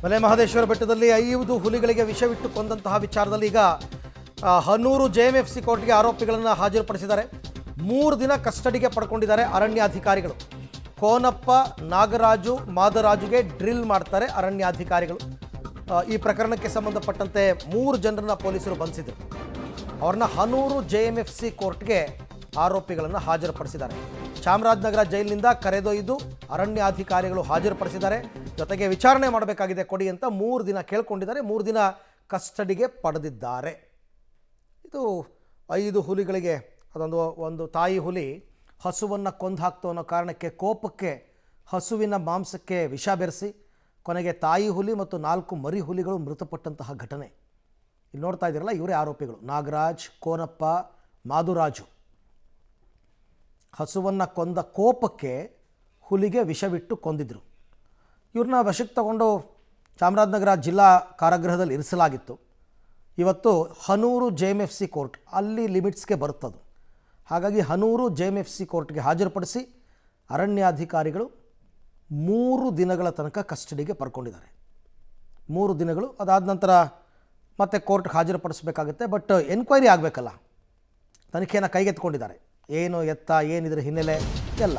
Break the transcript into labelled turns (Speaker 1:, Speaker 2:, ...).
Speaker 1: ಮಲೆ ಮಹದೇಶ್ವರ ಬೆಟ್ಟದಲ್ಲಿ 5 ಹುಲಿಗಳಿಗೆ ವಿಷವಿಟ್ಟು ಕೊಂದಂತಹ ವಿಚಾರದಲ್ಲಿ ಈಗ ಹನೂರು ಜೆಎಂಎಫ್ಸಿ ಕೋರ್ಟ್ಗೆ ಆರೋಪಿಗಳನ್ನು ಹಾಜರುಪಡಿಸಿದ್ದಾರೆ. 3 ದಿನ ಕಸ್ಟಡಿಗೆ ಪಡ್ಕೊಂಡಿದ್ದಾರೆ ಅರಣ್ಯಾಧಿಕಾರಿಗಳು. ಕೋನಪ್ಪ, ನಾಗರಾಜು, ಮಾದರಾಜುಗೆ ಡ್ರಿಲ್ ಮಾಡ್ತಾರೆ ಅರಣ್ಯಾಧಿಕಾರಿಗಳು. ಈ ಪ್ರಕರಣಕ್ಕೆ ಸಂಬಂಧಪಟ್ಟಂತೆ 3 ಜನರನ್ನ ಪೊಲೀಸರು ಬಂಧಿಸಿದರು. ಅವ್ರನ್ನ ಹನೂರು ಜೆಎಂಎಫ್ಸಿ ಕೋರ್ಟ್ಗೆ ಆರೋಪಿಗಳನ್ನು ಹಾಜರುಪಡಿಸಿದ್ದಾರೆ. ಚಾಮರಾಜನಗರ ಜೈಲಿನಿಂದ ಕರೆದೊಯ್ದು ಅರಣ್ಯಾಧಿಕಾರಿಗಳು ಹಾಜರುಪಡಿಸಿದ್ದಾರೆ. ಜೊತೆಗೆ ವಿಚಾರಣೆ ಮಾಡಬೇಕಾಗಿದೆ ಕೊಡಿ ಅಂತ 3 ದಿನ ಕೇಳ್ಕೊಂಡಿದ್ದಾರೆ. 3 ದಿನ ಕಸ್ಟಡಿಗೆ ಪಡೆದಿದ್ದಾರೆ. ಇದು 5 ಹುಲಿಗಳಿಗೆ ಒಂದು ತಾಯಿ ಹುಲಿ ಹಸುವನ್ನು ಕೊಂದು ಹಾಕ್ತು ಅನ್ನೋ ಕಾರಣಕ್ಕೆ ಕೋಪಕ್ಕೆ ಹಸುವಿನ ಮಾಂಸಕ್ಕೆ ವಿಷ ಬೆರೆಸಿ ಕೊನೆಗೆ ತಾಯಿ ಹುಲಿ ಮತ್ತು 4 ಮರಿ ಹುಲಿಗಳು ಮೃತಪಟ್ಟಂತಹ ಘಟನೆ. ಇಲ್ಲಿ ನೋಡ್ತಾ ಇದ್ದೀರಲ್ಲ, ಇವರೇ ಆರೋಪಿಗಳು. ನಾಗರಾಜ್, ಕೋನಪ್ಪ, ಮಾದುರಾಜು ಹಸುವನ್ನು ಕೊಂದ ಕೋಪಕ್ಕೆ ಹುಲಿಗೆ ವಿಷವಿಟ್ಟು ಕೊಂದಿದ್ರು. ಇವ್ರನ್ನ ವಶಕ್ಕೆ ತಗೊಂಡು ಚಾಮರಾಜನಗರ ಜಿಲ್ಲಾ ಕಾರಾಗೃಹದಲ್ಲಿ ಇರಿಸಲಾಗಿತ್ತು. ಇವತ್ತು ಹನೂರು ಜೆಎಂಎಫ್ಸಿ ಕೋರ್ಟ್, ಅಲ್ಲಿ ಲಿಮಿಟ್ಸ್ಗೆ ಬರುತ್ತದು. ಹಾಗಾಗಿ ಹನೂರು ಜೆಎಂಎಫ್ಸಿ ಕೋರ್ಟ್ಗೆ ಹಾಜರುಪಡಿಸಿ ಅರಣ್ಯಾಧಿಕಾರಿಗಳು 3 ದಿನಗಳ ತನಕ ಕಸ್ಟಡಿಗೆ ಪಡ್ಕೊಂಡಿದ್ದಾರೆ. 3 ದಿನಗಳು. ಅದಾದ ನಂತರ ಮತ್ತೆ ಕೋರ್ಟ್ಗೆ ಹಾಜರುಪಡಿಸಬೇಕಾಗುತ್ತೆ. ಬಟ್ ಎನ್ಕ್ವೈರಿ ಆಗಬೇಕಲ್ಲ, ತನಿಖೆಯನ್ನು ಕೈಗೆತ್ತಿಕೊಂಡಿದ್ದಾರೆ. ಏನು ಎತ್ತ, ಏನಿದ್ರ ಹಿನ್ನೆಲೆ ಎಲ್ಲ